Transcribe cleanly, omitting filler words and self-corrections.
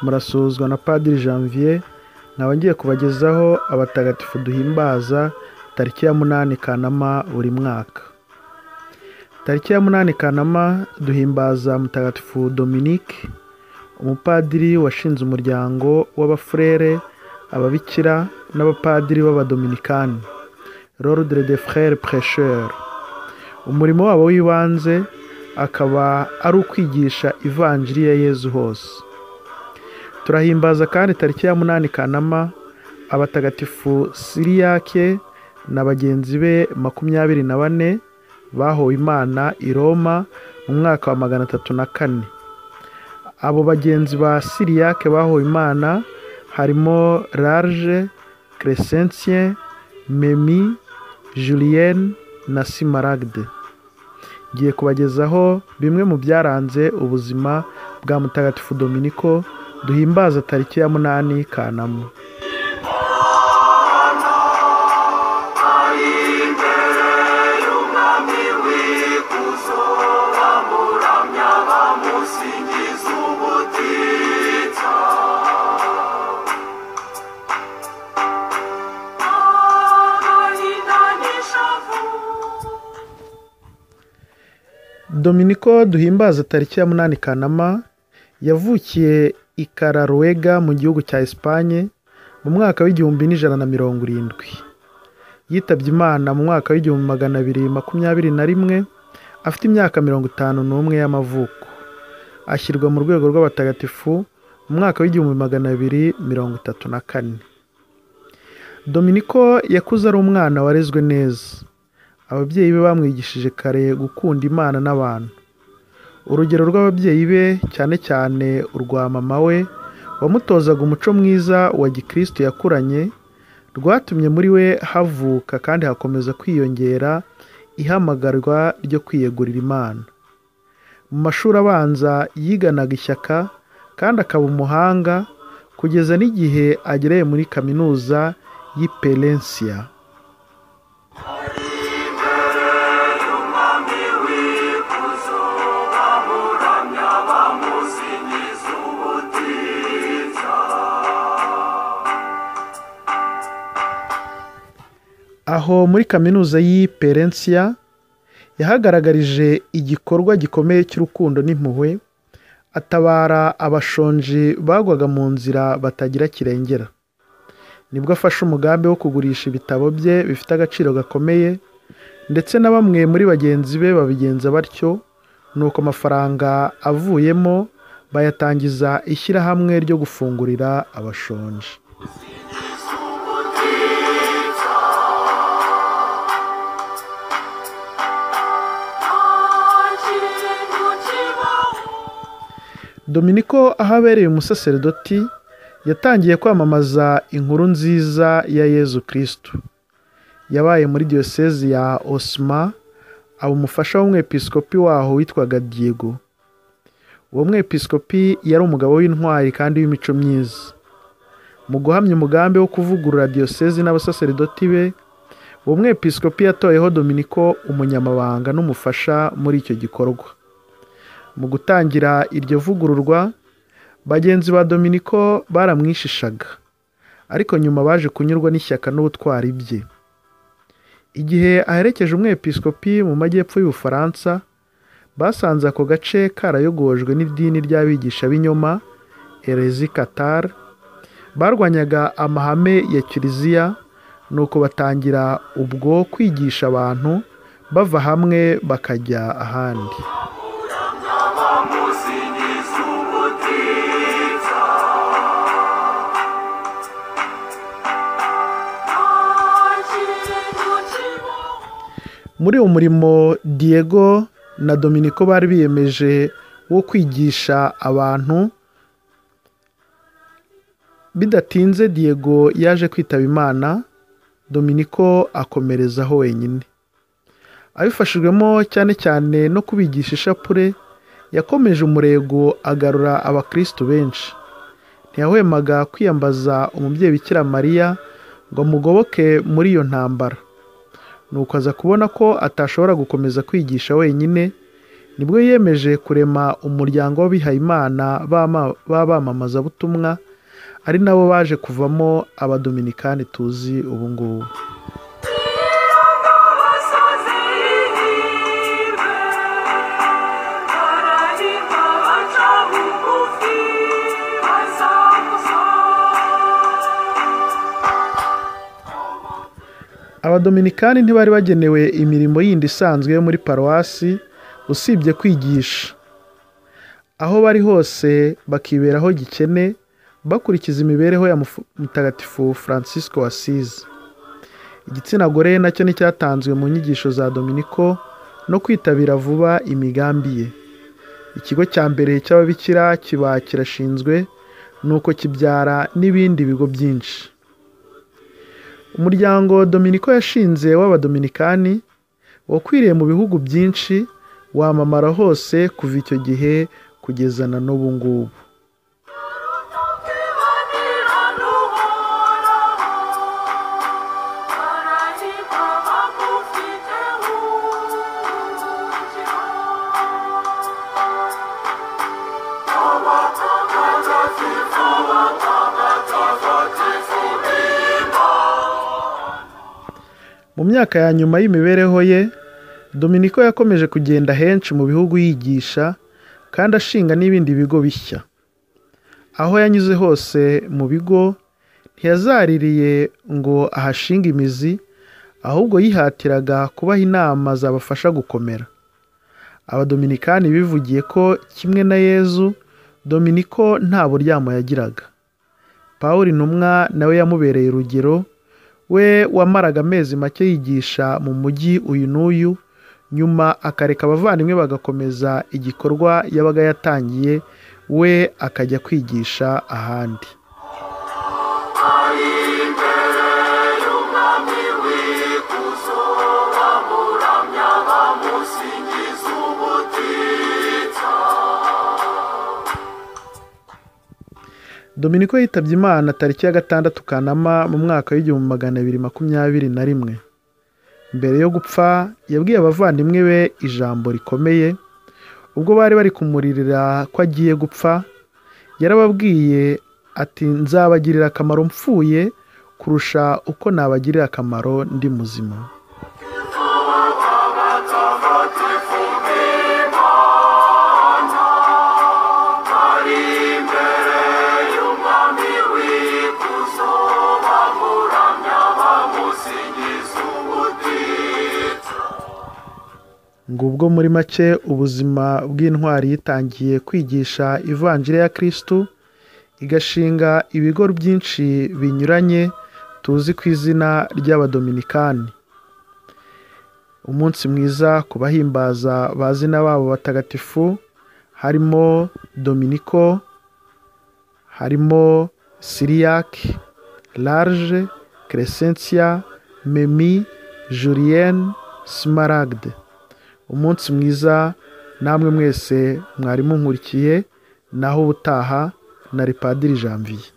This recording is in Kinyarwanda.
murasuzwa na Padiri Janvier, nkaba ngiye kubagezaho abatagatifu duhimbaza tariki ya 8 Kanama buri mwaka. Tariki ya 8 Kanama duhimbaza Mutagatifu Dominique, umupadiri washinze umuryango w'abafurere, ababikira n'abapadiri b'abadominikani, l'ordre des frères prêcheurs. Umurimo wabo w'ibanze akaba ari ukwigisha ivanjiri ya Yezu hose. Turahimbaza kandi tariki ya 8 Kanama abatagatifu Siriyake na bagenzi be 24 bahowe Imana i Roma mu mwaka wa 304. Abo bagenzi ba Siriyake bahowe Imana harimo Large, Crescentien, Memi, Julienne na Simaragde. Ngiye kubagezaho bimwe mu byaranze ubuzima bwa Mutagatifu Dominiko duhimbaza tariki ya 8 Kanama. Dominiko duhimbaza tariki ya 8 Kanama yavukiye i Cararuega mu gihugu cya Espagne mu mwaka w'1170. Yitabye Imana mu mwaka w'1221 afite imyaka 51 y'amavuko. Ashyirwa mu rwego rw'abatagatifu mu mwaka w'1234. Dominiko yakuze ari umwana warezwe neza. Ababyeyi be bamwigishije kare gukunda Imana n'abantu. Urugero rw'ababyeyi be cyane cyane urwa mama we wamutozaga umuco mwiza wa Gikristo yakuranye, rwatumye muri we havuka kandi hakomeza kwiyongera ihamagarwa ryo kwiyegurira Imana. Mu mashuri abanza yiganaga ishyaka kandi akaba umuhanga kugeza n'igihe agereye muri kaminuza y'i Palencia. Aho muri kaminuza y'i Palencia yahagaragarije igikorwa gikomeye cy'urukundo n'impuhwe, atabara abashonji bagwaga mu nzira batagira kirengera. Nibwo afashe umugambi wo kugurisha ibitabo bye bifite agaciro gakomeye, ndetse na bamwe muri bagenzi be babigenza batyo, nuko amafaranga avuyemo bayatangiza ishyirahamwe ryo gufungurira abashonji. Dominiko ahabereye umusaserdoti yatangiye kwamamaza inkuru nziza ya Yezu Kristo. Yabaye muri diocese ya Osma, aba umufasha w'umwepiskopi waho witwaga Diego. Uwo mwepiskopi yari umugabo w'intwari kandi w'imico myiza. Mu guhamya umugambi wo kuvugurura diocese n'abasaserdoti be, uwo mwepiskopi yatoyeho Dominiko umunyamabanga n'umufasha muri icyo gikorwa. Mu gutangira iryo vugururwa, bagenzi ba Dominiko baramwishishaga, ariko nyuma baje kunyurwa n'ishyaka n'ubutwari bye. Igihe aherekeje umwepiskopi mu majyepfo y'Ubufaransa, basanze ako gace karayogojwe n'idini ry'abigisha b'inyoma, Hérésie Cathare, barwanyaga amahame ya Kiliziya, nuko batangira ubwo kwigisha abantu bava hamwe bakajya ahandi. Muri uwo murimo Diego na Dominiko bari biyemeje wo kwigisha abantu. Bidatinze Diego yaje kwitaba Imana, Dominiko akomerezaho wenyine. Abifashijwemo cyane cyane no kubigisha ishapure, yakomeje umurego agarura abakristo benshi. Ntiyahwemaga kwiyambaza umubyeyi Bikira Mariya ngo amugoboke muri iyo ntambara. Nuko aza kubona ko atashobora gukomeza kwigisha wenyine, nibwo yiyemeje kurema umuryango w'abihayimana b'abamamazabutumwa, ari nabo baje kuvamo abadominikani tuzi ubu ngubu. Abadominikani ntibari bagenewe imirimo yindi isanzwe yo muri paruwasi usibye kwigisha. Aho bari hose bakiberaho gikene, bakurikiza imibereho ya Mutagatifu Francisco wa Asizi. Igitsina gore nacyo nicyatanzwe mu nyigisho za Dominiko no kwitabira vuba imigambi ye. Ikigo cya mbere cy'ababikira kiba kirashinzwe, nuko kibyara n'ibindi bigo byinshi. Umuryango Dominiko yashinze w'abadominikani wakwiriye mu bihugu byinshi, wamamara hose kuva icyo gihe kugeza na n'ubu ngubu. Mu myaka ya nyuma y'imibereho ye, Dominiko yakomeje kugenda henshi mu bihugu yigisha kandi ashinga n'ibindi bigo bishya. Aho yanyuze hose mu bigo ntiyazaririye ngo ahashinga imizi, ahubwo yihatiraga kubaha inama zabafasha gukomera. Abadominikani bivugiye ko kimwe na Yezu, Dominiko nta buryamo yagiraga. Pawulo intumwa nawe yamubereye urugero, we wamaraga amezi make yigisha mu mujyi uyu n'uyu, nyuma akareka abavandimwe bagakomeza igikorwa yabaga yatangiye, we akajya kwigisha ahandi. Dominiko yitabye Imana tariki ya 6 Kanama mu mwaka w'1221. Mbere yo gupfa yabwiye abavandimwe be ijambo rikomeye. Ubwo bari bari kumuririra ko agiye gupfa, yarababwiye ati nzabagirira akamaro mpfuye kurusha uko nabagirira akamaro ndi muzima. Ngubwo muri make ubuzima bw'intwari yitangiye kwigisha ivanjiri ya Kristo, igashinga ibigo byinshi binyuranye tuzi ku izina ry'abadominikani. Umunsi mwiza ku bahimbaza bazina babo batagatifu, harimo Dominiko, harimo Siriac, Large, Crescentia, Memi, Julienne, Smaragde. Umunsi mwiza namwe mwese mwari munkurikiye, naho ubutaha. Nari Padiri Janvier.